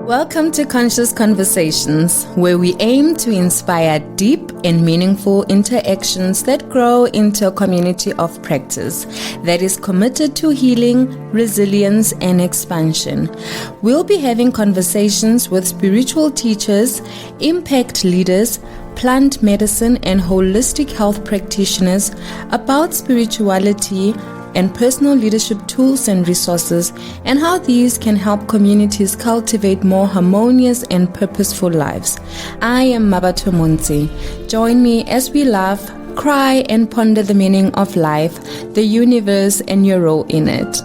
Welcome to Conscious Conversations, where we aim to inspire deep and meaningful interactions that grow into a community of practice that is committed to healing, resilience, and expansion. We'll be having conversations with spiritual teachers, impact leaders, plant medicine, and holistic health practitioners about spirituality and personal leadership tools and resources, and how these can help communities cultivate more harmonious and purposeful lives. I am Mabato Monzi. Join me as we laugh, cry, and ponder the meaning of life, the universe, and your role in it.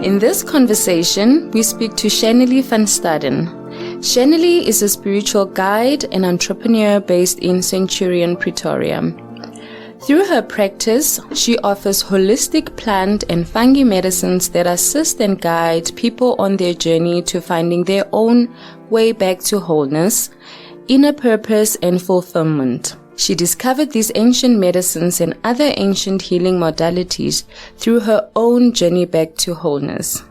In this conversation, we speak to Channelie Vandenberg. Channelie is a spiritual guide and entrepreneur based in Centurion, Pretoria. Through her practice, she offers holistic plant and fungi medicines that assist and guide people on their journey to finding their own way back to wholeness, inner purpose, and fulfilment. She discovered these ancient medicines and other ancient healing modalities through her own journey back to wholeness.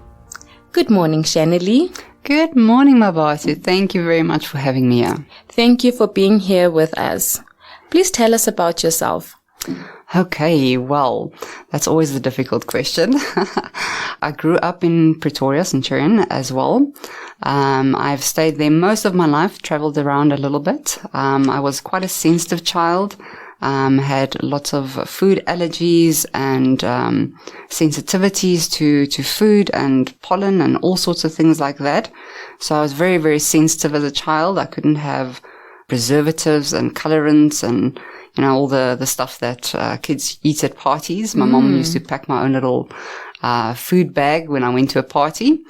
Good morning, Channelie. Good morning, Mabatu. Thank you very much for having me here. Thank you for being here with us. Please tell us about yourself. Okay, well, that's always a difficult question. I grew up in Pretoria, Centurion as well. I've stayed there most of my life, traveled around a little bit. I was quite a sensitive child. Had lots of food allergies and sensitivities to food and pollen and all sorts of things like that. So I was very, very sensitive as a child. I couldn't have preservatives and colorants and, all the stuff that kids eat at parties. My mom used to pack my own little food bag when I went to a party.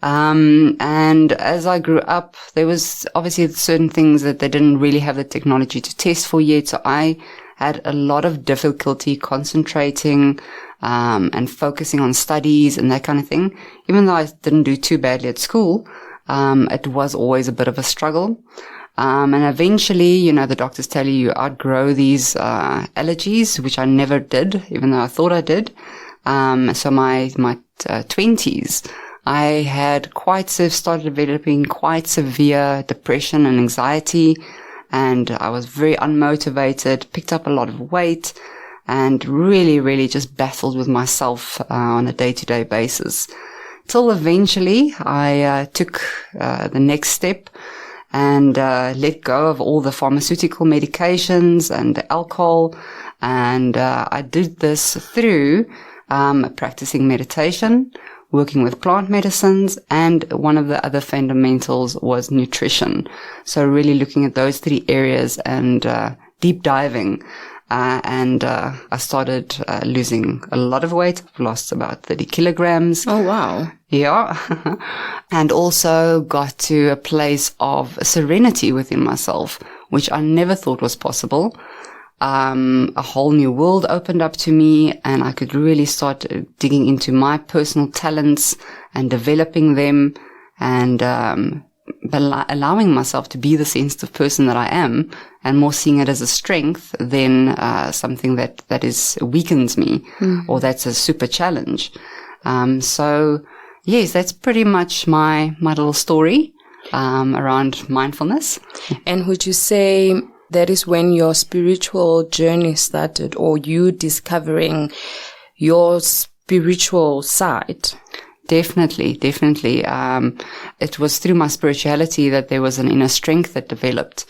And as I grew up, there was obviously certain things that they didn't really have the technology to test for yet. So I had a lot of difficulty concentrating, and focusing on studies and that kind of thing. Even though I didn't do too badly at school, it was always a bit of a struggle. And eventually, the doctors tell you outgrow these, allergies, which I never did, even though I thought I did. So my 20s, I had started developing quite severe depression and anxiety, and I was very unmotivated, picked up a lot of weight, and really, really just battled with myself on a day-to-day basis. Till eventually I took the next step and let go of all the pharmaceutical medications and the alcohol, and I did this through practicing meditation, working with plant medicines, and one of the other fundamentals was nutrition. So really looking at those three areas and deep diving. And I started losing a lot of weight. I've lost about 30 kilograms. Oh, wow. Yeah. And also got to a place of serenity within myself, which I never thought was possible. A whole new world opened up to me, and I could really start digging into my personal talents and developing them, and allowing myself to be the sensitive person that I am, and more seeing it as a strength than something that weakens me, or that's a super challenge. So yes, that's pretty much my little story around mindfulness. And would you say that is when your spiritual journey started, or you discovering your spiritual side? Definitely. It was through my spirituality that there was an inner strength that developed.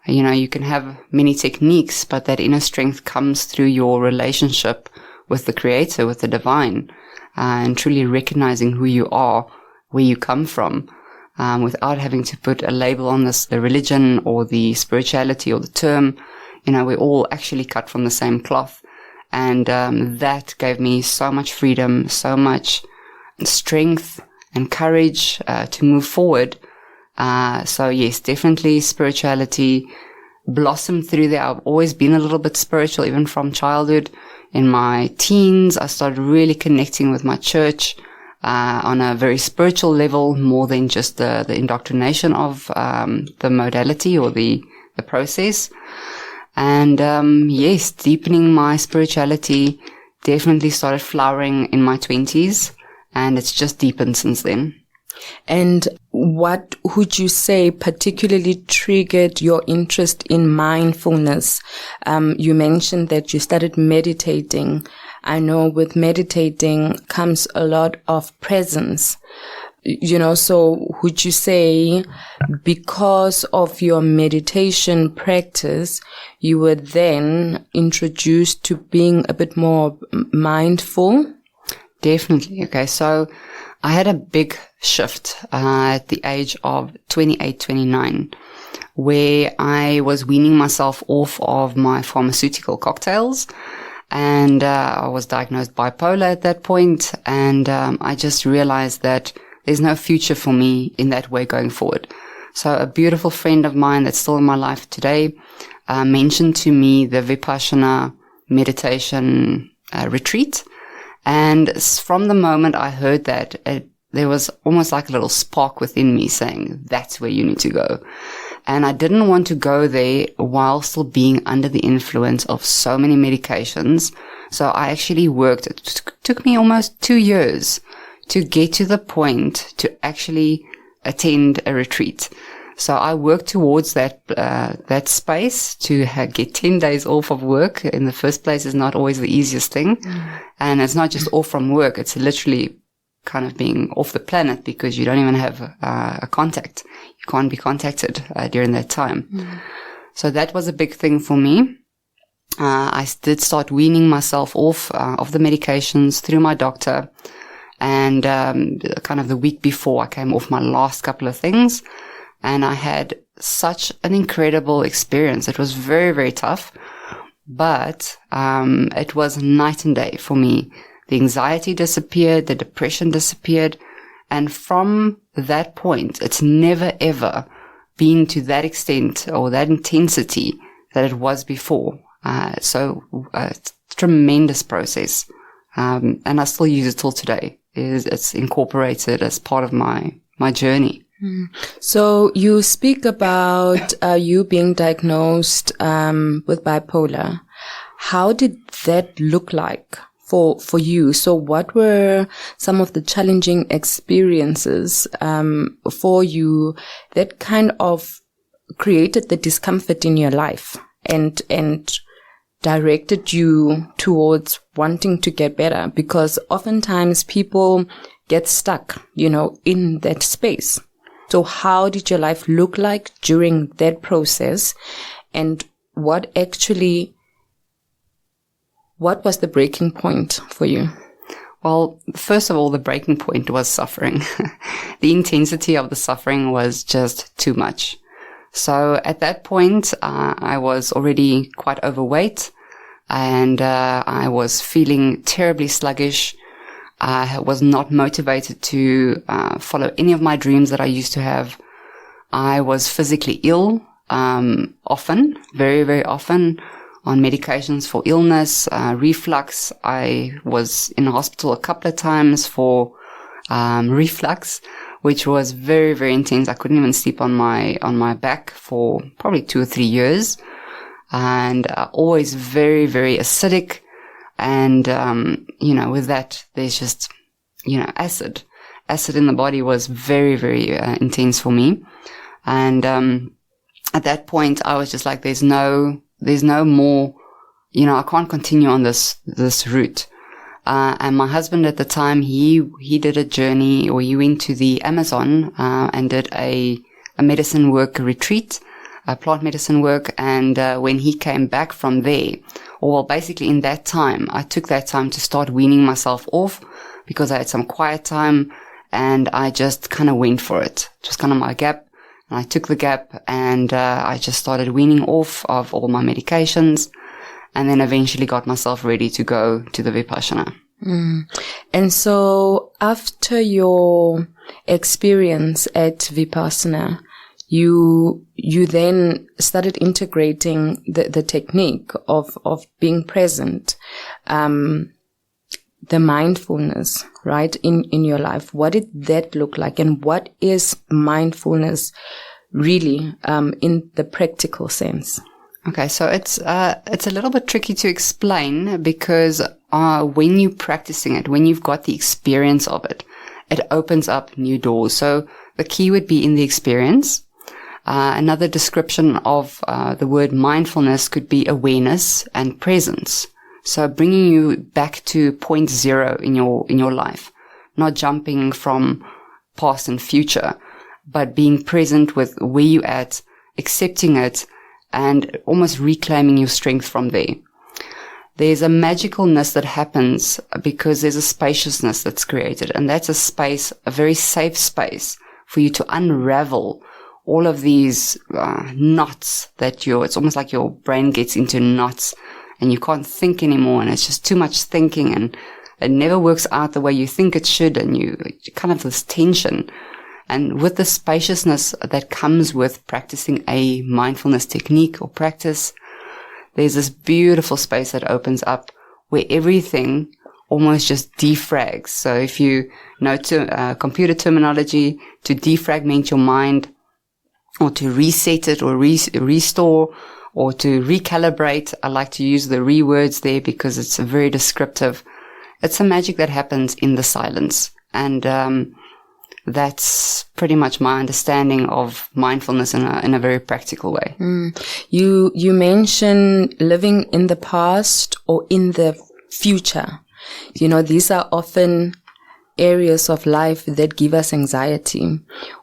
You can have many techniques, but that inner strength comes through your relationship with the Creator, with the divine, and truly recognizing who you are, where you come from. Without having to put a label on the religion or the spirituality or the term. We're all actually cut from the same cloth. And that gave me so much freedom, so much strength and courage to move forward. So yes, definitely spirituality blossomed through there. I've always been a little bit spiritual, even from childhood. In my teens, I started really connecting with my church on a very spiritual level, more than just the indoctrination of the modality or the process. And yes, deepening my spirituality definitely started flowering in my 20s, and it's just deepened since then. And what would you say particularly triggered your interest in mindfulness? You mentioned that you started meditating. I know with meditating comes a lot of presence. So would you say because of your meditation practice, you were then introduced to being a bit more mindful? Definitely. Okay. So I had a big shift at the age of 28, 29, where I was weaning myself off of my pharmaceutical cocktails. And I was diagnosed bipolar at that point. And I just realized that there's no future for me in that way going forward. So a beautiful friend of mine that's still in my life today mentioned to me the Vipassana meditation retreat. And from the moment I heard that, there was almost like a little spark within me saying, that's where you need to go. And I didn't want to go there while still being under the influence of so many medications. So I actually worked. It took me almost 2 years to get to the point to actually attend a retreat. So I worked towards that space to get 10 days off of work. In the first place is not always the easiest thing. And it's not just off from work. It's literally kind of being off the planet because you don't even have a contact. You can't be contacted during that time. So that was a big thing for me. I did start weaning myself off of the medications through my doctor. And kind of the week before, I came off my last couple of things. And I had such an incredible experience. It was very, very tough. But it was night and day for me. The anxiety disappeared, the depression disappeared. And from that point, it's never, ever been to that extent or that intensity that it was before. So it's a tremendous process. And I still use it till today. It's incorporated as part of my journey. So you speak about you being diagnosed with bipolar. How did that look like for you? So what were some of the challenging experiences for you that kind of created the discomfort in your life and directed you towards wanting to get better? Because oftentimes people get stuck, in that space. So how did your life look like during that process? And what was the breaking point for you? Well, first of all, the breaking point was suffering. The intensity of the suffering was just too much. So at that point, I was already quite overweight and I was feeling terribly sluggish. I was not motivated to follow any of my dreams that I used to have. I was physically ill often, very, very often, on medications for illness, reflux. I was in hospital a couple of times for reflux, which was very, very intense. I couldn't even sleep on my back for probably 2 or 3 years. And always very, very acidic. And, with that, there's just, acid. Acid in the body was very, very intense for me. And at that point, I was just like, there's no more, I can't continue on this route. And my husband at the time, he did a journey, or he went to the Amazon and did a medicine work retreat, a plant medicine work. And when he came back from there, or basically in that time, I took that time to start weaning myself off because I had some quiet time and I just kind of went for it. It was kind of my gap. And I took the gap and I just started weaning off of all my medications and then eventually got myself ready to go to the Vipassana. And so after your experience at Vipassana, you then started integrating the technique of being present, the mindfulness, right, in your life. What did that look like? And what is mindfulness really, in the practical sense? Okay. So it's a little bit tricky to explain because when you're practicing it, when you've got the experience of it, it opens up new doors. So the key would be in the experience. Another description of the word mindfulness could be awareness and presence. So bringing you back to point zero in your life, not jumping from past and future, but being present with where you're at, accepting it, and almost reclaiming your strength from there. There's a magicalness that happens because there's a spaciousness that's created, and that's a space, a very safe space for you to unravel all of these knots that it's almost like your brain gets into knots and you can't think anymore, and it's just too much thinking and it never works out the way you think it should, and you kind of this tension. And with the spaciousness that comes with practicing a mindfulness technique or practice, there's this beautiful space that opens up where everything almost just defrags. So if you know computer terminology, to defragment your mind or to reset it or restore or to recalibrate, I like to use the words there because it's very descriptive. It's a magic that happens in the silence. And that's pretty much my understanding of mindfulness in a very practical way. You mentioned living in the past or in the future. You know, these are often areas of life that give us anxiety,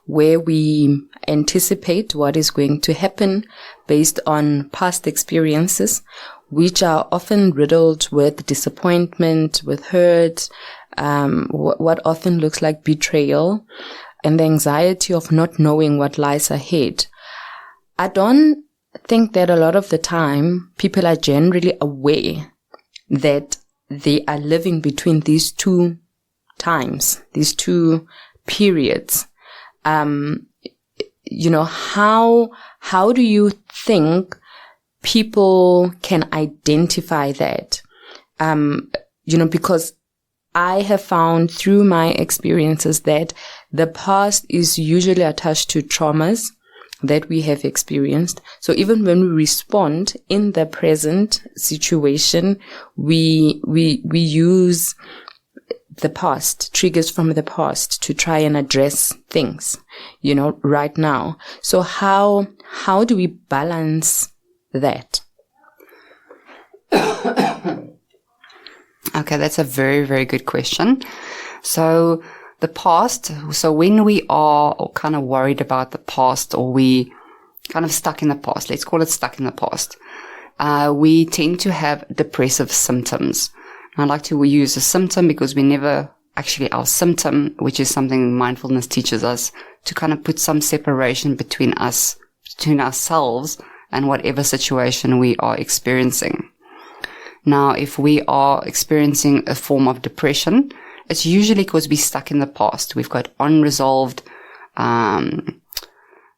where we anticipate what is going to happen based on past experiences, which are often riddled with disappointment, with hurt, what often looks like betrayal, and the anxiety of not knowing what lies ahead. I don't think that a lot of the time people are generally aware that they are living between these two times, these two periods. You know, how do you think people can identify that? You know, because I have found through my experiences that the past is usually attached to traumas that we have experienced. So even when we respond in the present situation, we use the past, triggers from the past to try and address things, you know, right now. So how do we balance that? Okay, that's a very, very good question. So the past, so when we are kind of worried about the past, or we kind of stuck in the past, let's call it stuck in the past, we tend to have depressive symptoms. I like to use a symptom because we never actually our symptom, which is something mindfulness teaches us, to kind of put some separation between ourselves and whatever situation we are experiencing. Now, if we are experiencing a form of depression, it's usually because we're stuck in the past. We've got unresolved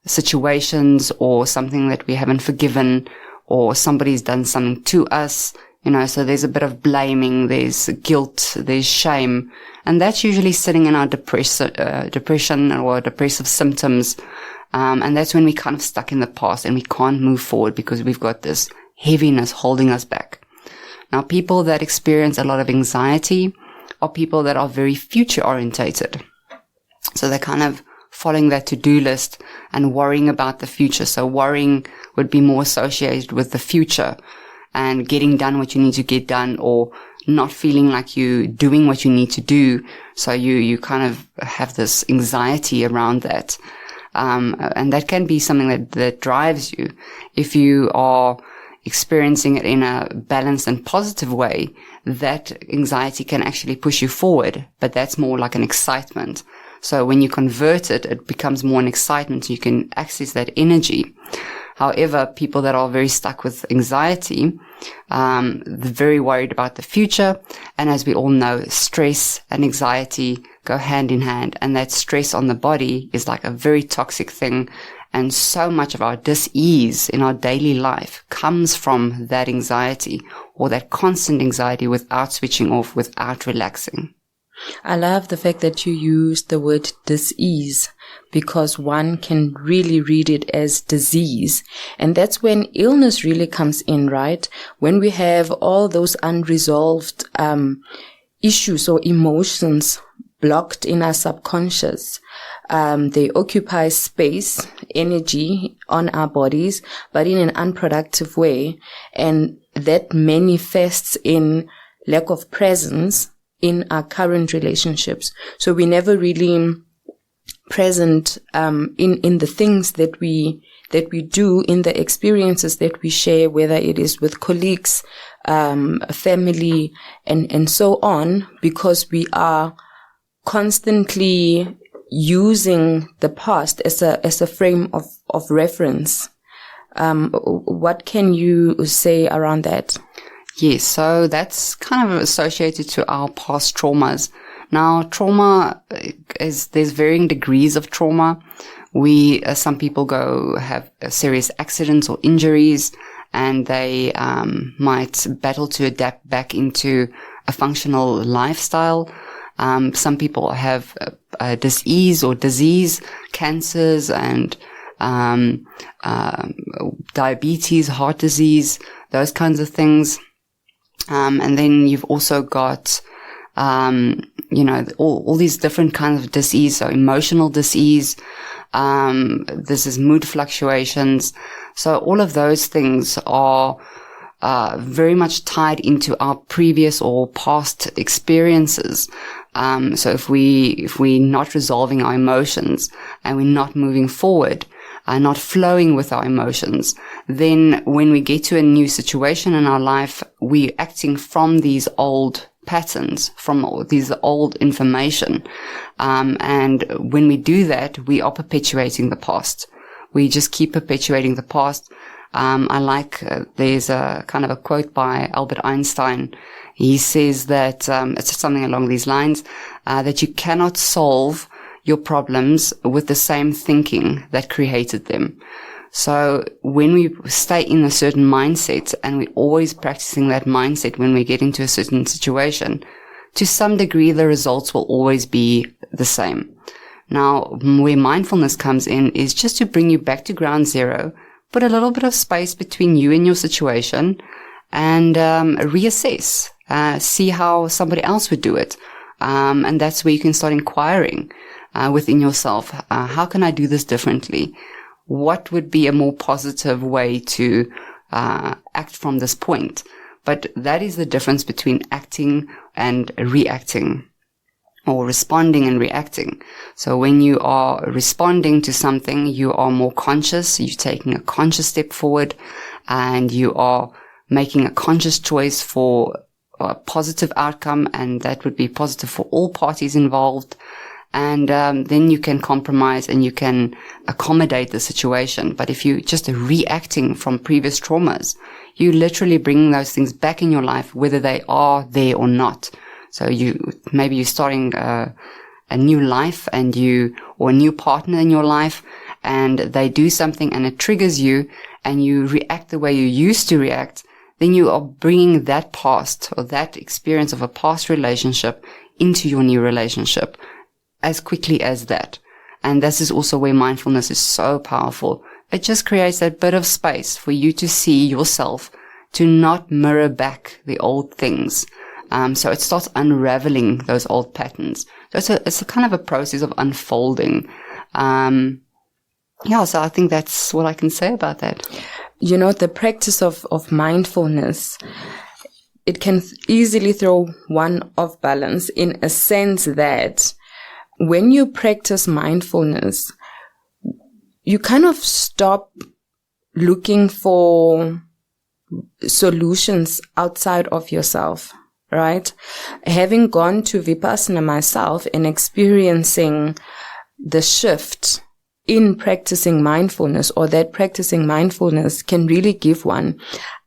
situations, or something that we haven't forgiven, or somebody's done something to us. You know, so there's a bit of blaming, there's guilt, there's shame, and that's usually sitting in our depression or depressive symptoms. And that's when we're kind of stuck in the past and we can't move forward because we've got this heaviness holding us back. Now, people that experience a lot of anxiety are people that are very future orientated. So they're kind of following that to-do list and worrying about the future. So worrying would be more associated with the future and getting done what you need to get done, or not feeling like you doing what you need to do. So you kind of have this anxiety around that. And that can be something that drives you. If you are experiencing it in a balanced and positive way, that anxiety can actually push you forward, but that's more like an excitement. So when you convert it, it becomes more an excitement, so you can access that energy. However, people that are very stuck with anxiety, they're very worried about the future. And as we all know, stress and anxiety go hand in hand. And that stress on the body is like a very toxic thing. And so much of our dis-ease in our daily life comes from that anxiety, or that constant anxiety without switching off, without relaxing. I love the fact that you use the word dis-ease, because one can really read it as disease. And that's when illness really comes in, right? When we have all those unresolved issues or emotions blocked in our subconscious. They occupy space, energy on our bodies, but in an unproductive way. And that manifests in lack of presence in our current relationships. So we never really present in the things that we do, in the experiences that we share, whether it is with colleagues, family, and so on, because we are constantly using the past as a frame of reference. What can you say around that? Yes, so that's kind of associated to our past traumas. Now, trauma there's varying degrees of trauma. Some people have serious accidents or injuries, and they might battle to adapt back into a functional lifestyle. Some people have dis-ease or disease, cancers, and diabetes, heart disease, those kinds of things. And then you've also got, all these different kinds of disease. So emotional disease. This is mood fluctuations. So all of those things are very much tied into our previous or past experiences. So if we're not resolving our emotions and we're not moving forward, not flowing with our emotions, then when we get to a new situation in our life, we're acting from these old patterns, from these old information. And when we do that, we are perpetuating the past. We just keep perpetuating the past. There's a kind of a quote by Albert Einstein. He says that, it's something along these lines, that you cannot solve your problems with the same thinking that created them. So when we stay in a certain mindset, and we're always practicing that mindset when we get into a certain situation, to some degree, the results will always be the same. Now, where mindfulness comes in is just to bring you back to ground zero, put a little bit of space between you and your situation, and reassess, see how somebody else would do it. And that's where you can start inquiring within yourself. How can I do this differently? What would be a more positive way to act from this point? But that is the difference between acting and reacting, or responding and reacting. So when you are responding to something, you are more conscious, you're taking a conscious step forward, and you are making a conscious choice for a positive outcome, and that would be positive for all parties involved. And then you can compromise and you can accommodate the situation. But if you're just reacting from previous traumas, you literally bring those things back in your life, whether they are there or not. So maybe you're starting a new life, or a new partner in your life, and they do something and it triggers you, and you react the way you used to react. Then you are bringing that past, or that experience of a past relationship, into your new relationship as quickly as that. And this is also where mindfulness is so powerful. It just creates that bit of space for you to see yourself, to not mirror back the old things. So it starts unraveling those old patterns. So it's a kind of a process of unfolding. So I think that's what I can say about that. The practice of mindfulness, it can easily throw one off balance, in a sense that when you practice mindfulness, you kind of stop looking for solutions outside of yourself, right? Having gone to Vipassana myself and experiencing the shift in practicing mindfulness, or that practicing mindfulness can really give one,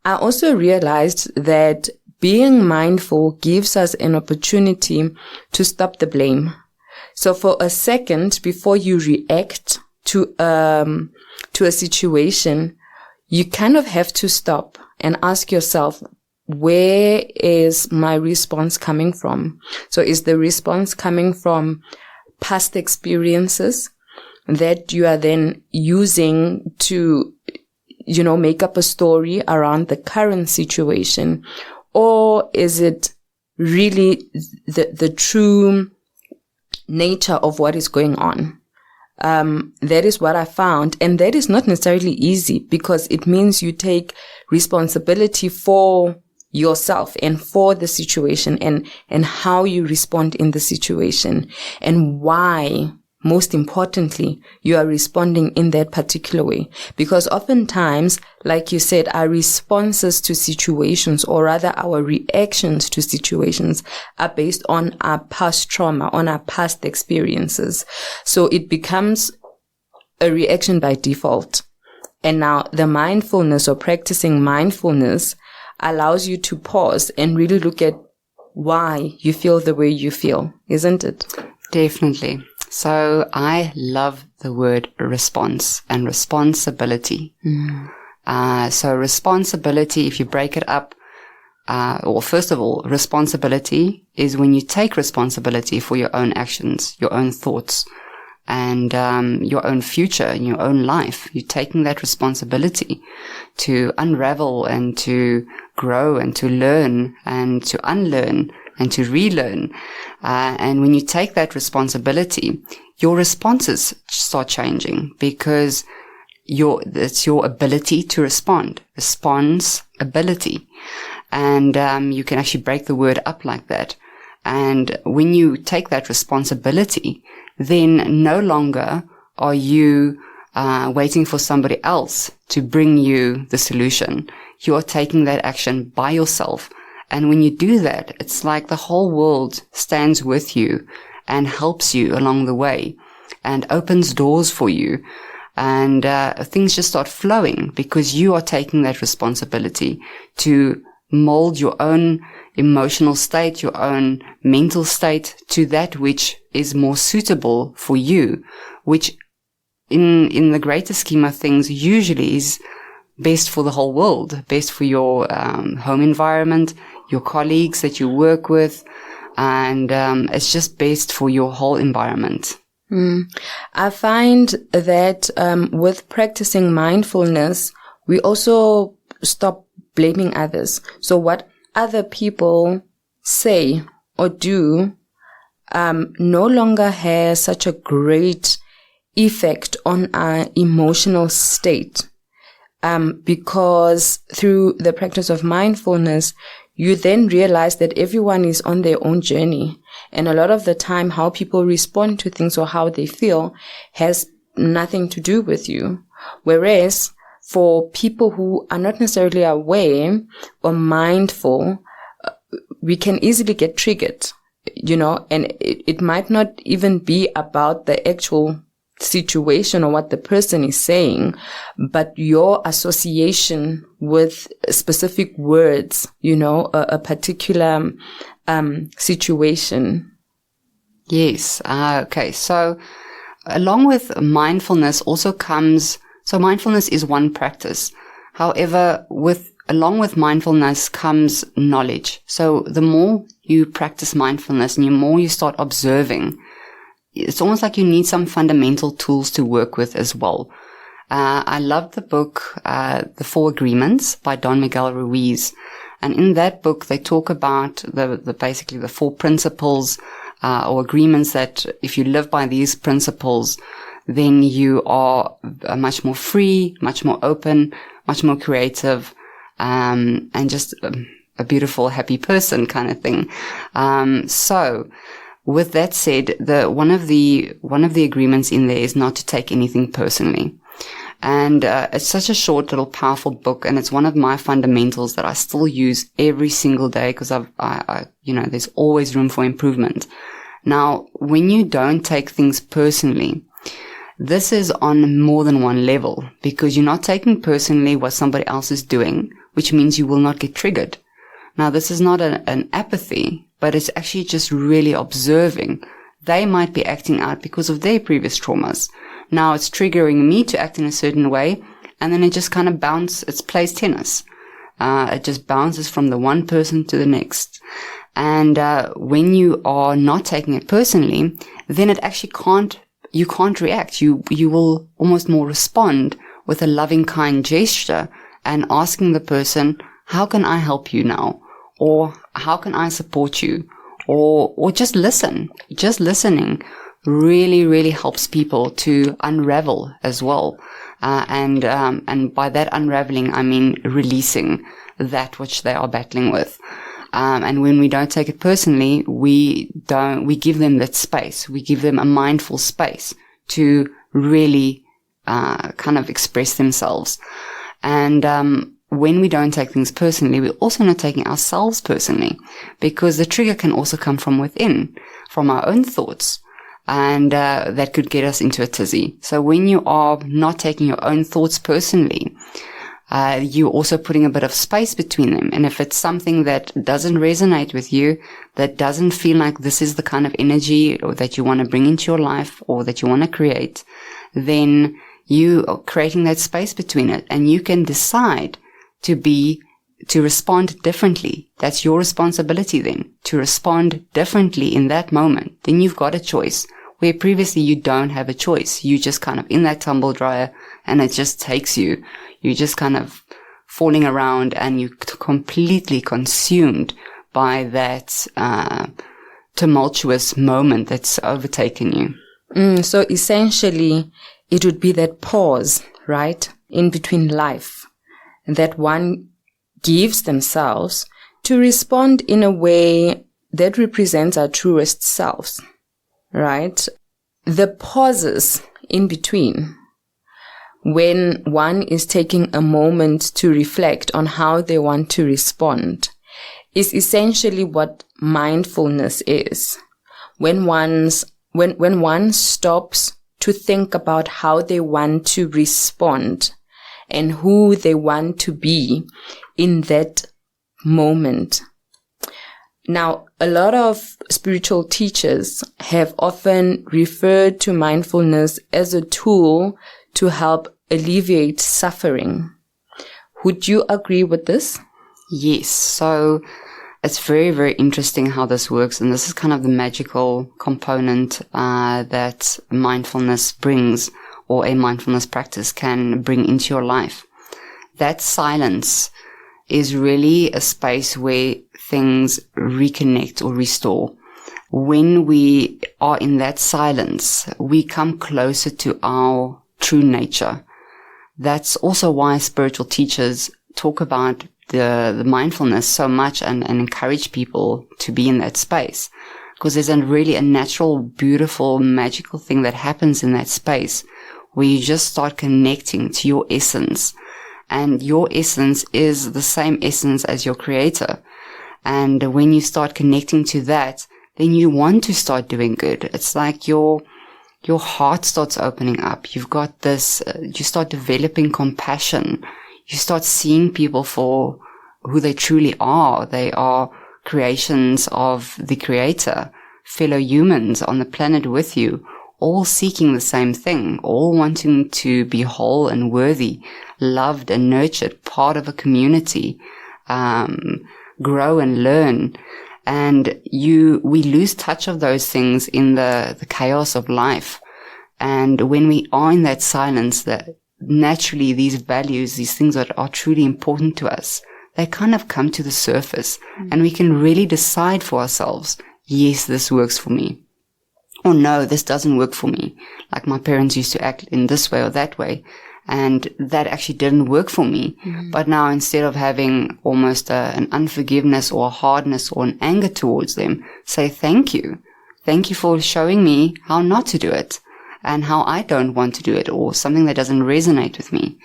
I also realized that being mindful gives us an opportunity to stop the blame. So for a second, before you react to a situation, you kind of have to stop and ask yourself, where is my response coming from? So is the response coming from past experiences that you are then using to, make up a story around the current situation? Or is it really the true nature of what is going on? That is what I found. And that is not necessarily easy, because it means you take responsibility for yourself and for the situation and how you respond in the situation, and why, most importantly, you are responding in that particular way. Because oftentimes, like you said, our responses to situations, or rather our reactions to situations, are based on our past trauma, on our past experiences. So it becomes a reaction by default. And now the mindfulness, or practicing mindfulness, allows you to pause and really look at why you feel the way you feel, isn't it? Definitely. So I love the word response and responsibility. So responsibility, if you break it up, first of all, responsibility is when you take responsibility for your own actions, your own thoughts, and your own future and your own life. You're taking that responsibility to unravel and to grow and to learn and to unlearn and to relearn. And when you take that responsibility, your responses start changing, because it's your ability to respond. Responsibility. And you can actually break the word up like that. And when you take that responsibility, then no longer are you waiting for somebody else to bring you the solution. You are taking that action by yourself. And when you do that, it's like the whole world stands with you and helps you along the way and opens doors for you. And things just start flowing, because you are taking that responsibility to mold your own emotional state, your own mental state, to that which is more suitable for you, which in the greater scheme of things usually is best for the whole world, best for your home environment, your colleagues that you work with, and it's just best for your whole environment. I find that with practicing mindfulness, we also stop blaming others. So what other people say or do no longer has such a great effect on our emotional state, because through the practice of mindfulness, you then realize that everyone is on their own journey. And a lot of the time, how people respond to things or how they feel has nothing to do with you. Whereas for people who are not necessarily aware or mindful, we can easily get triggered, and it might not even be about the actual situation or what the person is saying, but your association with specific words, a particular situation. Yes. Okay. So along with mindfulness also comes, so mindfulness is one practice. However, along with mindfulness comes knowledge. So the more you practice mindfulness and the more you start observing, it's almost like you need some fundamental tools to work with as well. I love the book, The 4 Agreements by Don Miguel Ruiz. And in that book, they talk about basically the 4 principles, or agreements that if you live by these principles, then you are much more free, much more open, much more creative, and just a beautiful, happy person kind of thing. So with that said, one of the agreements in there is not to take anything personally. And it's such a short little powerful book, and it's one of my fundamentals that I still use every single day, because there's always room for improvement. Now, when you don't take things personally, this is on more than one level, because you're not taking personally what somebody else is doing, which means you will not get triggered. Now, this is not an apathy, but it's actually just really observing. They might be acting out because of their previous traumas. Now it's triggering me to act in a certain way, and then it just kind of it plays tennis. It just bounces from the one person to the next. And when you are not taking it personally, then it actually you can't react. You will almost more respond with a loving, kind gesture and asking the person, how can I help you now? Or how can I support you? Or just listen. Just listening really, really helps people to unravel as well. And by that unraveling, I mean releasing that which they are battling with. And when we don't take it personally, we give them that space. We give them a mindful space to really, kind of express themselves. And, when we don't take things personally, we're also not taking ourselves personally, because the trigger can also come from within, from our own thoughts. And, that could get us into a tizzy. So when you are not taking your own thoughts personally, you're also putting a bit of space between them. And if it's something that doesn't resonate with you, that doesn't feel like this is the kind of energy or that you want to bring into your life or that you want to create, then you are creating that space between it, and you can decide to respond differently. That's your responsibility then, to respond differently in that moment. Then you've got a choice, where previously you don't have a choice. You just kind of in that tumble dryer, and it just takes you. You're just kind of falling around, and you're completely consumed by that tumultuous moment that's overtaken you. So essentially, it would be that pause, right, in between life, that one gives themselves to respond in a way that represents our truest selves, right? The pauses in between, when one is taking a moment to reflect on how they want to respond, is essentially what mindfulness is. When one stops to think about how they want to respond and who they want to be in that moment. Now, a lot of spiritual teachers have often referred to mindfulness as a tool to help alleviate suffering. Would you agree with this? Yes. So it's very, very interesting how this works. And this is kind of the magical component that mindfulness brings, or a mindfulness practice can bring into your life. That silence is really a space where things reconnect or restore. When we are in that silence, we come closer to our true nature. That's also why spiritual teachers talk about the mindfulness so much and encourage people to be in that space. Because there's really a natural, beautiful, magical thing that happens in that space where you just start connecting to your essence. And your essence is the same essence as your creator. And when you start connecting to that, then you want to start doing good. It's like your heart starts opening up. You've got this, you start developing compassion. You start seeing people for who they truly are. They are creations of the creator, fellow humans on the planet with you, all seeking the same thing, all wanting to be whole and worthy, loved and nurtured, part of a community, grow and learn. And we lose touch of those things in the chaos of life. And when we are in that silence, that naturally these values, these things that are truly important to us, they kind of come to the surface, and we can really decide for ourselves, yes, this works for me. Or no, this doesn't work for me. Like my parents used to act in this way or that way. And that actually didn't work for me. Mm-hmm. But now instead of having almost an unforgiveness or a hardness or an anger towards them, say thank you. Thank you for showing me how not to do it and how I don't want to do it, or something that doesn't resonate with me.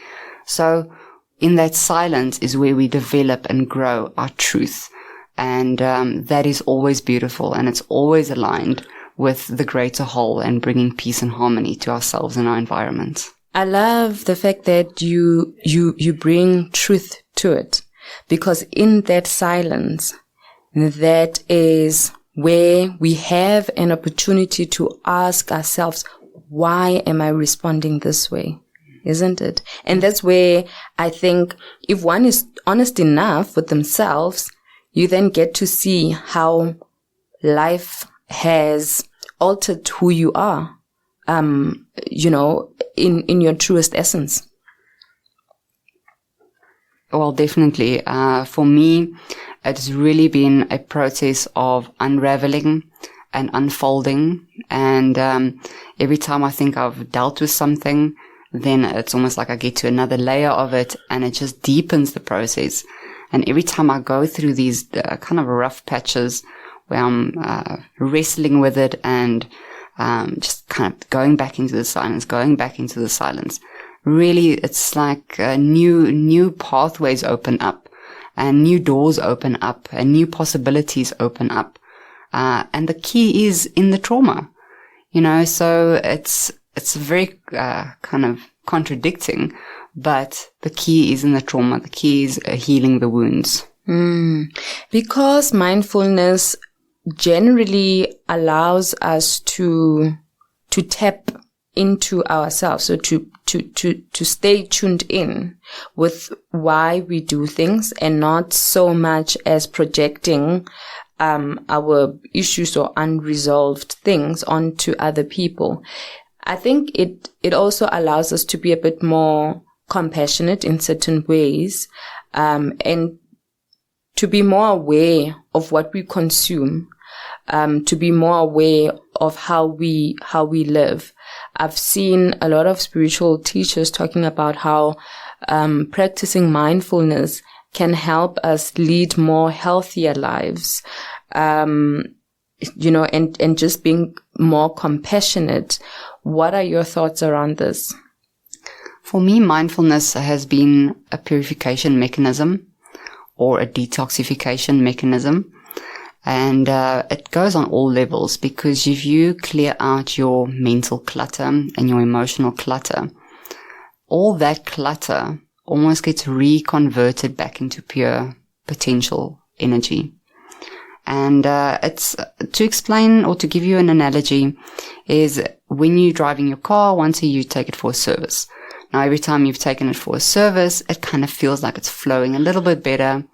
So in that silence is where we develop and grow our truth. And that is always beautiful, and it's always aligned with the greater whole and bringing peace and harmony to ourselves and our environment. I love the fact that you bring truth to it, because in that silence, that is where we have an opportunity to ask ourselves, why am I responding this way? isn't it? And that's where I think if one is honest enough with themselves, you then get to see how life has altered who you are, in your truest essence. Well, definitely. For me, it's really been a process of unraveling and unfolding. And every time I think I've dealt with something, then it's almost like I get to another layer of it, and it just deepens the process. And every time I go through these kind of rough patches where I'm wrestling with it and just kind of going back into the silence, really it's like new pathways open up, and new doors open up, and new possibilities open up. And the key is in the trauma, so it's very kind of contradicting, but the key is in the trauma. The key is healing the wounds. Because mindfulness generally allows us to tap into ourselves, so to stay tuned in with why we do things, and not so much as projecting our issues or unresolved things onto other people. I think it also allows us to be a bit more compassionate in certain ways, and to be more aware of what we consume, to be more aware of how we live. I've seen a lot of spiritual teachers talking about how practicing mindfulness can help us lead more healthier lives, and just being more compassionate. What are your thoughts around this? For me, mindfulness has been a purification mechanism or a detoxification mechanism. And it goes on all levels, because if you clear out your mental clutter and your emotional clutter, all that clutter almost gets reconverted back into pure potential energy. And it's to explain, or to give you an analogy, is when you're driving your car, once you take it for a service. Now, every time you've taken it for a service, it kind of feels like it's flowing a little bit better.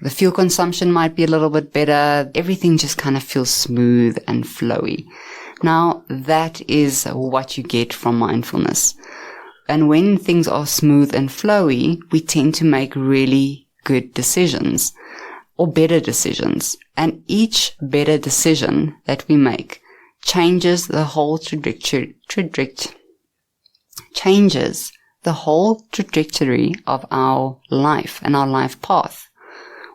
The fuel consumption might be a little bit better. Everything just kind of feels smooth and flowy. Now, that is what you get from mindfulness. And when things are smooth and flowy, we tend to make really good decisions, or better decisions. And each better decision that we make changes the whole trajectory of our life and our life path.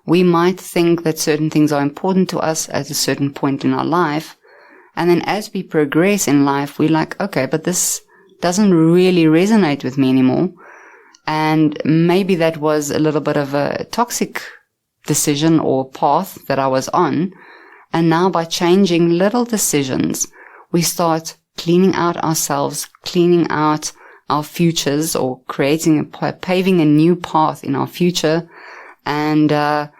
We might think that certain things are important to us at a certain point in our life, and then as we progress in life, we're like, okay, but this doesn't really resonate with me anymore. And maybe that was a little bit of a toxic decision or path that I was on. And now by changing little decisions, we start cleaning out ourselves, cleaning out our futures, or paving a new path in our future. And so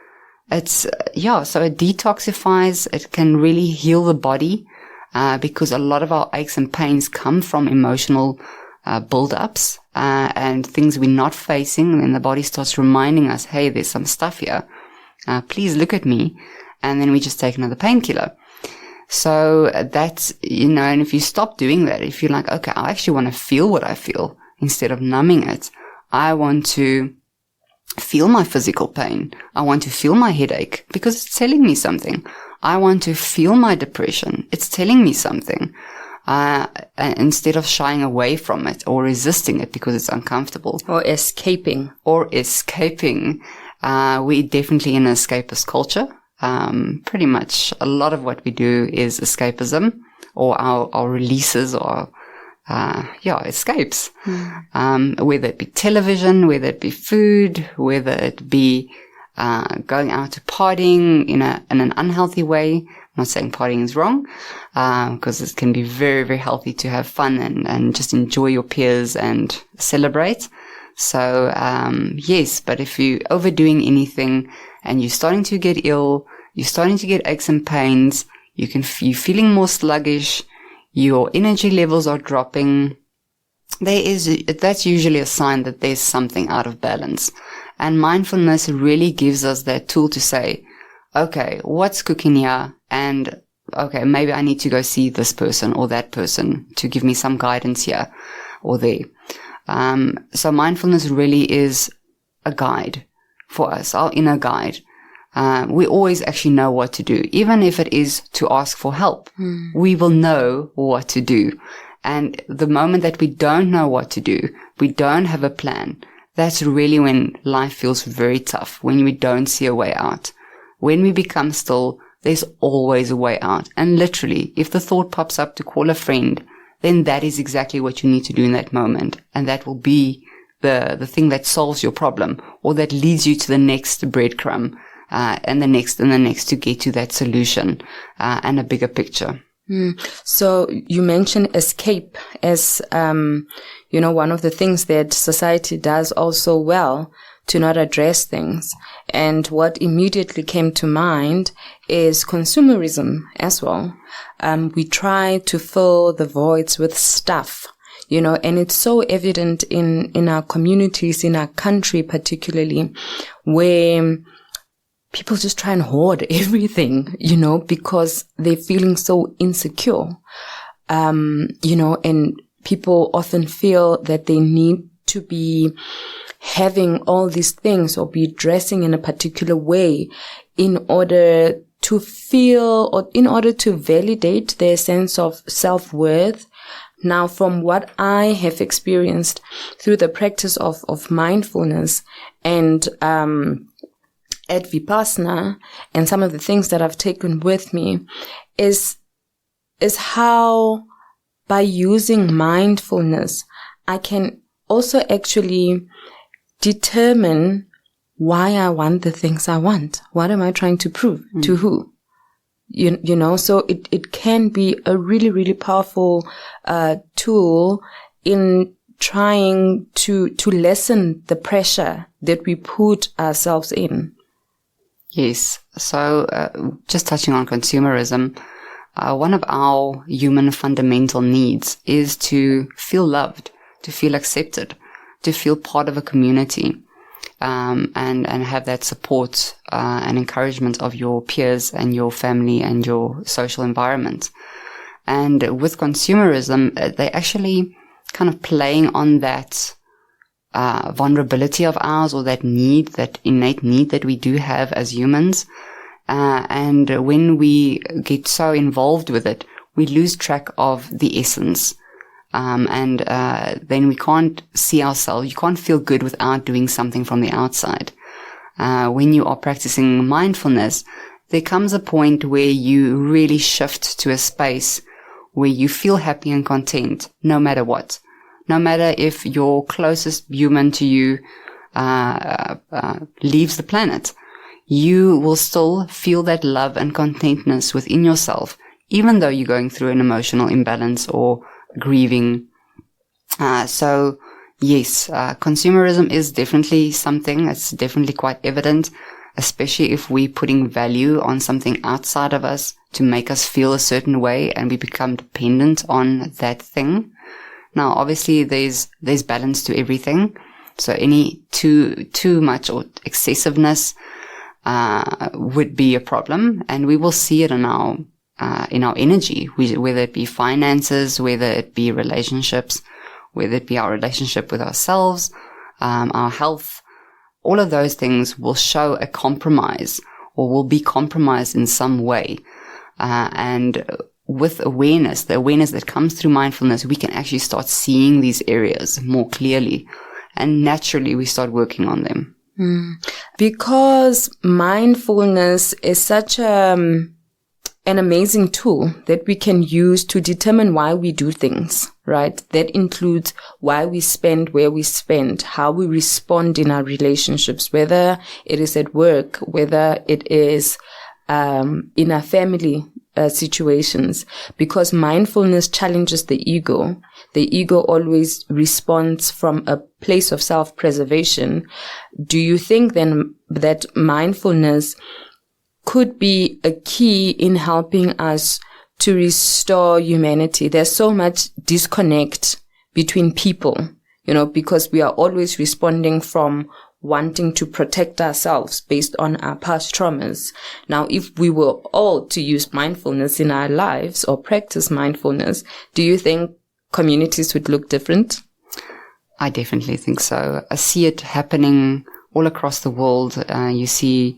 it detoxifies. It can really heal the body, because a lot of our aches and pains come from emotional build-ups and things we're not facing. And then the body starts reminding us, hey, there's some stuff here. Please look at me. And then we just take another painkiller. So that's, and if you stop doing that, if you're like, okay, I actually want to feel what I feel instead of numbing it. I want to feel my physical pain. I want to feel my headache because it's telling me something. I want to feel my depression. It's telling me something. Instead of shying away from it or resisting it because it's uncomfortable. Or escaping. We're definitely in an escapist culture. Pretty much a lot of what we do is escapism, or our releases, or escapes. Whether it be television, whether it be food, whether it be going out to partying in an unhealthy way. I'm not saying partying is wrong, because it can be very, very healthy to have fun and just enjoy your peers and celebrate. So, yes, but if you're overdoing anything and you're starting to get ill, you're starting to get aches and pains, you're feeling more sluggish, your energy levels are dropping, that's usually a sign that there's something out of balance. And mindfulness really gives us that tool to say, okay, what's cooking here? And okay, maybe I need to go see this person or that person to give me some guidance here or there. So mindfulness really is a guide for us, our inner guide. We always actually know what to do. Even if it is to ask for help, we will know what to do. And the moment that we don't know what to do, we don't have a plan, that's really when life feels very tough, when we don't see a way out. When we become still, there's always a way out. And literally, if the thought pops up to call a friend, then that is exactly what you need to do in that moment. And that will be the thing that solves your problem, or that leads you to the next breadcrumb, and the next to get to that solution, and a bigger picture. So you mentioned escape as, one of the things that society does also well to not address things. And what immediately came to mind is consumerism as well. We try to fill the voids with stuff, and it's so evident in our communities, in our country particularly, where people just try and hoard everything, because they're feeling so insecure. And people often feel that they need to be having all these things or be dressing in a particular way in order to feel or in order to validate their sense of self-worth. Now, from what I have experienced through the practice of mindfulness and, at Vipassana, and some of the things that I've taken with me is how by using mindfulness, I can also actually determine why I want the things I want. What am I trying to prove to who? So it can be a really, really powerful, tool in trying to lessen the pressure that we put ourselves in. Yes. So, just touching on consumerism, one of our human fundamental needs is to feel loved, to feel accepted, to feel part of a community, and have that support, and encouragement of your peers and your family and your social environment. And with consumerism, they actually kind of playing on that vulnerability of ours, or that need, that innate need that we do have as humans. And when we get so involved with it, we lose track of the essence. And then we can't see ourselves. You can't feel good without doing something from the outside. When you are practicing mindfulness, there comes a point where you really shift to a space where you feel happy and content no matter what. No matter if your closest human to you leaves the planet, you will still feel that love and contentness within yourself, even though you're going through an emotional imbalance or grieving. So yes, consumerism is definitely something that's definitely quite evident, especially if we're putting value on something outside of us to make us feel a certain way, and we become dependent on that thing. Now, obviously, there's balance to everything. So any too much or excessiveness would be a problem, and we will see it in our energy, whether it be finances, whether it be relationships, whether it be our relationship with ourselves, our health. All of those things will show a compromise, or will be compromised in some way, and with awareness, the awareness that comes through mindfulness, we can actually start seeing these areas more clearly, and naturally we start working on them. Because mindfulness is such an amazing tool that we can use to determine why we do things, right? That includes why we spend where we spend, how we respond in our relationships, whether it is at work, whether it is in our family situations, because mindfulness challenges the ego. The ego always responds from a place of self-preservation. Do you think then that mindfulness could be a key in helping us to restore humanity? There's so much disconnect between people, because we are always responding from wanting to protect ourselves based on our past traumas. Now, if we were all to use mindfulness in our lives or practice mindfulness, do you think communities would look different? I definitely think so. I see it happening all across the world. You see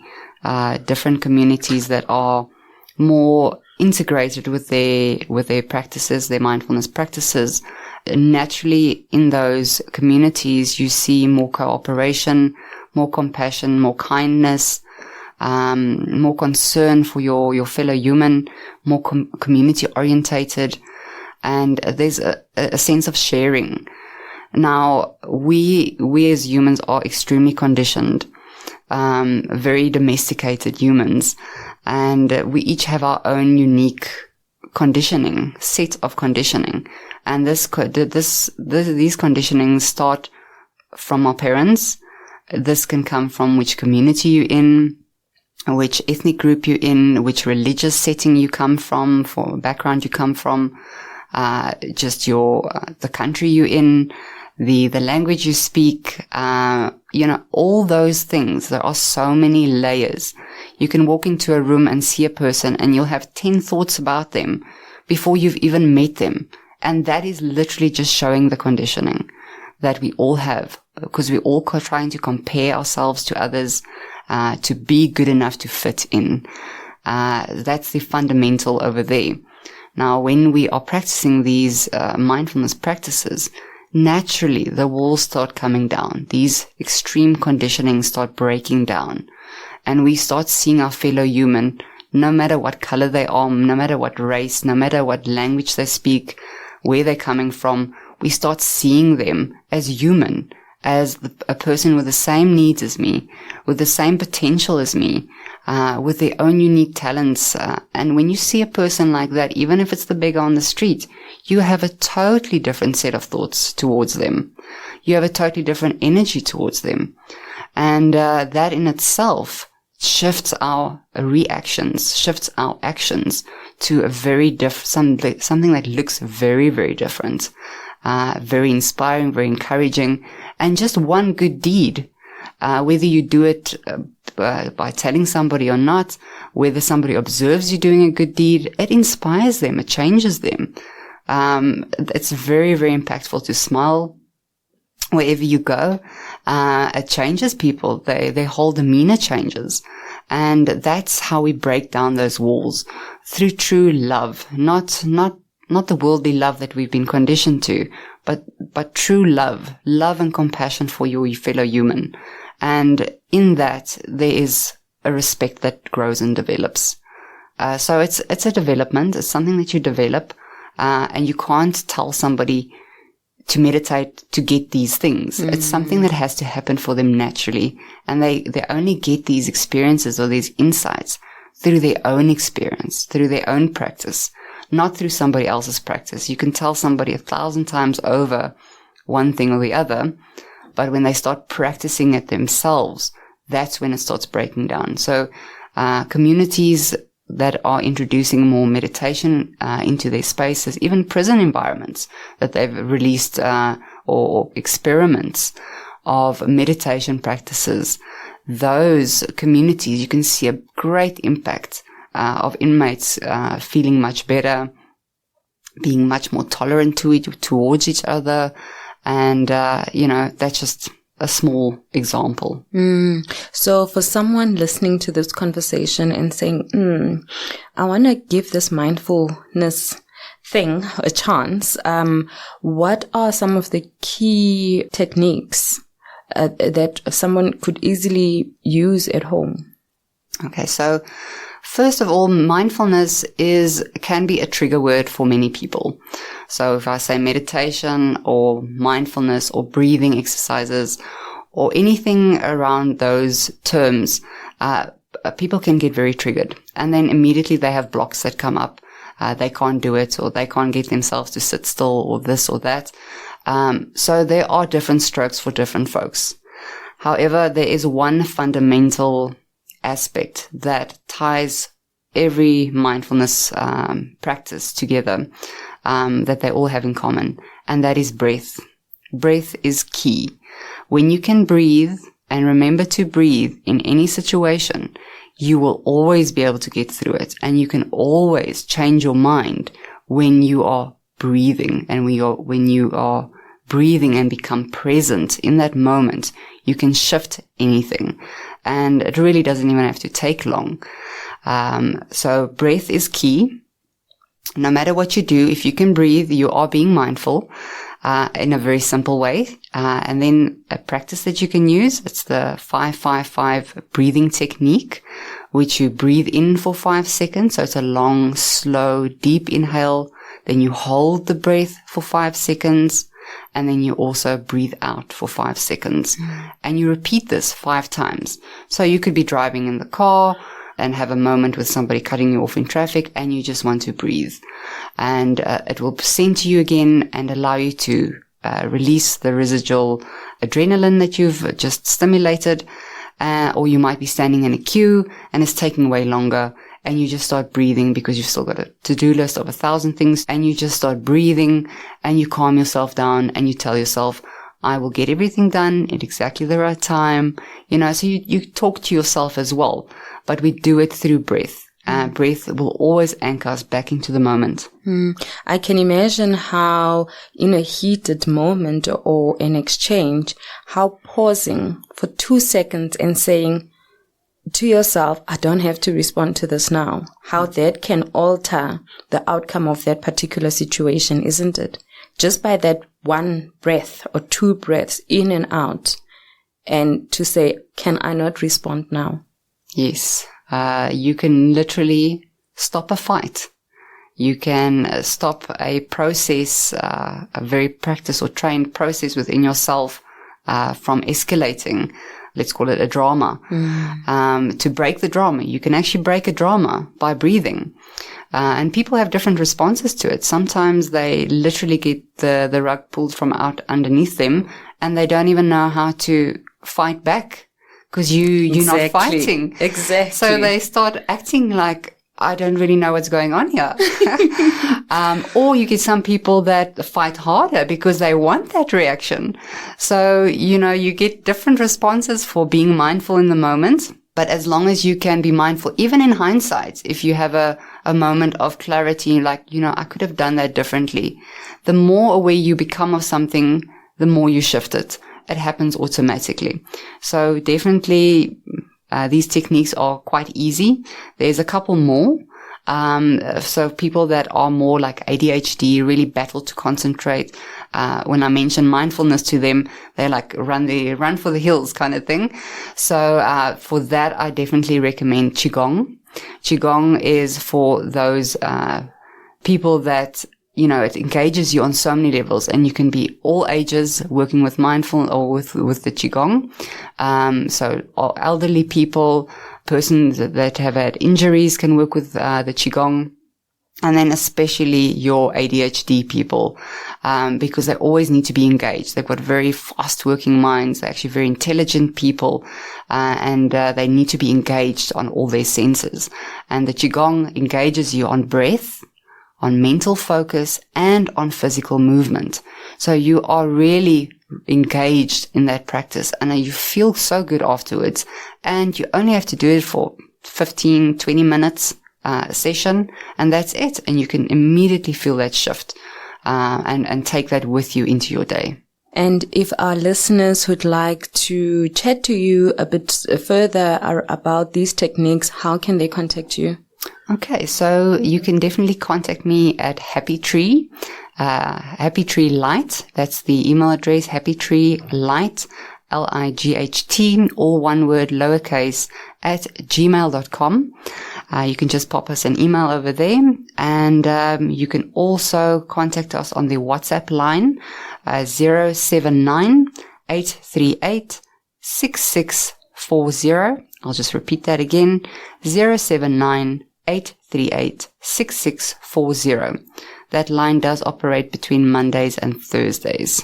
different communities that are more integrated with their practices, their mindfulness practices. Naturally, in those communities, you see more cooperation, more compassion, more kindness, more concern for your fellow human, more community orientated, and there's a sense of sharing. Now, we as humans are extremely conditioned, very domesticated humans, and we each have our own unique set of conditioning. And these conditionings start from our parents. This can come from which community you're in, which ethnic group you're in, which religious setting you come from, for background you come from, just the country you're in, the language you speak, all those things. There are so many layers. You can walk into a room and see a person and you'll have 10 thoughts about them before you've even met them. And that is literally just showing the conditioning that we all have, because we're all trying to compare ourselves to others, to be good enough to fit in. That's the fundamental over there. Now, when we are practicing these mindfulness practices, naturally the walls start coming down. These extreme conditionings start breaking down. And we start seeing our fellow human, no matter what color they are, no matter what race, no matter what language they speak, where they're coming from. We start seeing them as human, as a person with the same needs as me, with the same potential as me, with their own unique talents. And when you see a person like that, even if it's the beggar on the street, you have a totally different set of thoughts towards them. You have a totally different energy towards them. And that in itself shifts our reactions, shifts our actions to a very different, something that looks very, very different, very inspiring, very encouraging, and just one good deed, whether you do it by telling somebody or not, whether somebody observes you doing a good deed, it inspires them, it changes them. It's very, very impactful to smile wherever you go. It changes people. Their whole demeanor changes. And that's how we break down those walls, through true love, not the worldly love that we've been conditioned to, but true love and compassion for your fellow human. And in that, there is a respect that grows and develops. So it's a development. It's something that you develop, and you can't tell somebody to meditate to get these things. Mm-hmm. It's something that has to happen for them naturally. And they only get these experiences or these insights through their own experience, through their own practice, not through somebody else's practice. You can tell somebody 1,000 times over one thing or the other, but when they start practicing it themselves, that's when it starts breaking down. So communities that are introducing more meditation into their spaces, even prison environments that they've released or experiments of meditation practices, those communities, you can see a great impact of inmates feeling much better, being much more tolerant towards each other, and that's just a small example. So for someone listening to this conversation and saying, I want to give this mindfulness thing a chance, what are some of the key techniques that someone could easily use at home? Okay, so first of all, mindfulness can be a trigger word for many people. So if I say meditation or mindfulness or breathing exercises or anything around those terms, people can get very triggered. And then immediately they have blocks that come up. They can't do it, or they can't get themselves to sit still, or this or that. So there are different strokes for different folks. However, there is one fundamental aspect that ties every mindfulness practice together, that they all have in common, and that is breath. Breath is key. When you can breathe and remember to breathe in any situation, you will always be able to get through it, and you can always change your mind when you are breathing, and when you are breathing and become present in that moment, you can shift anything, and it really doesn't even have to take long. So breath is key. No matter what you do, if you can breathe, you are being mindful in a very simple way. And then a practice that you can use, it's the 5-5-5 breathing technique, which you breathe in for 5 seconds. So it's a long, slow, deep inhale. Then you hold the breath for 5 seconds. And then you also breathe out for 5 seconds. And you repeat this 5 times. So you could be driving in the car and have a moment with somebody cutting you off in traffic, and you just want to breathe. And it will center you again and allow you to release the residual adrenaline that you've just stimulated. Or you might be standing in a queue and it's taking way longer, and you just start breathing because you've still got a to-do list of 1,000 things, and you just start breathing and you calm yourself down and you tell yourself, I will get everything done at exactly the right time. So you talk to yourself as well, but we do it through breath. Breath will always anchor us back into the moment. I can imagine how in a heated moment or an exchange, how pausing for 2 seconds and saying to yourself, I don't have to respond to this now, how that can alter the outcome of that particular situation, isn't it? Just by that one breath or 2 breaths in and out, and to say, can I not respond now? Yes. You can literally stop a fight. You can stop a process, a very practiced or trained process within yourself from escalating. Let's call it a drama. To break the drama, you can actually break a drama by breathing. And people have different responses to it. Sometimes they literally get the rug pulled from out underneath them, and they don't even know how to fight back. Because you're not fighting. Exactly. So they start acting like, I don't really know what's going on here. Or you get some people that fight harder because they want that reaction. So, you get different responses for being mindful in the moment. But as long as you can be mindful, even in hindsight, if you have a moment of clarity, like, I could have done that differently. The more aware you become of something, the more you shift it. It happens automatically. So definitely, these techniques are quite easy. There's a couple more. So people that are more like ADHD really battle to concentrate. When I mention mindfulness to them, they're like run for the hills kind of thing. So, for that, I definitely recommend Qigong. Qigong is for those, people that, it engages you on so many levels, and you can be all ages working with mindful or with the Qigong. So elderly people, persons that have had injuries can work with the Qigong. And then especially your ADHD people, because they always need to be engaged. They've got very fast working minds. They're actually very intelligent people, and they need to be engaged on all their senses. And the Qigong engages you on breath, on mental focus, and on physical movement. So you are really engaged in that practice, and you feel so good afterwards. And you only have to do it for 15, 20 minutes session, and that's it. And you can immediately feel that shift, and take that with you into your day. And if our listeners would like to chat to you a bit further about these techniques, how can they contact you? Okay, so you can definitely contact me at Happy Tree Light. That's the email address, Happy Tree Light, LIGHT, all one word, lowercase, at gmail.com. You can just pop us an email over there, and you can also contact us on the WhatsApp line, 079 838 6640. I'll just repeat that again, 079 838 6640. That line does operate between Mondays and Thursdays.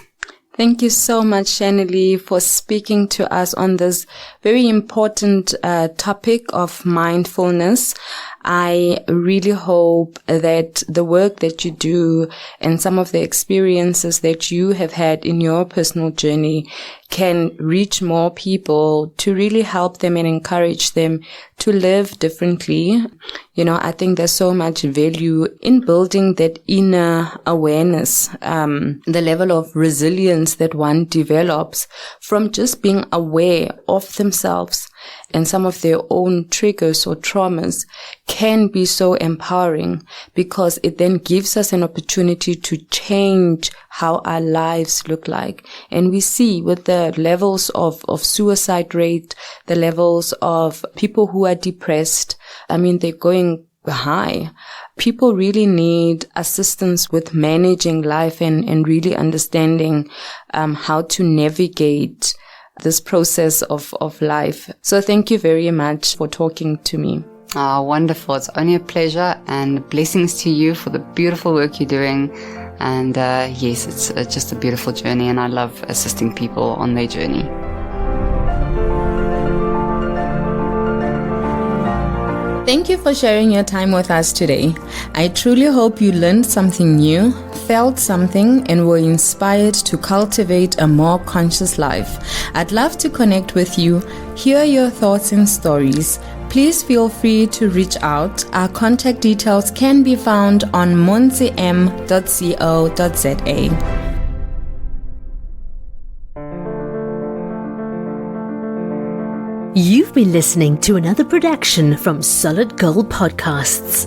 Thank you so much, Channelie, for speaking to us on this very important topic of mindfulness. I really hope that the work that you do and some of the experiences that you have had in your personal journey can reach more people to really help them and encourage them to live differently. I think there's so much value in building that inner awareness, the level of resilience that one develops from just being aware of themselves and some of their own triggers or traumas can be so empowering, because it then gives us an opportunity to change how our lives look like. And we see with the levels of suicide rate, the levels of people who are depressed, they're going high. People really need assistance with managing life and really understanding how to navigate this process of life. So thank you very much for talking to me. Oh, wonderful. It's only a pleasure, and blessings to you for the beautiful work you're doing. And yes, it's just a beautiful journey, and I love assisting people on their journey. Thank you for sharing your time with us today. I truly hope you learned something new, felt something, and were inspired to cultivate a more conscious life. I'd love to connect with you, hear your thoughts and stories. Please feel free to reach out. Our contact details can be found on moncm.co.za. You've been listening to another production from Solid Gold Podcasts.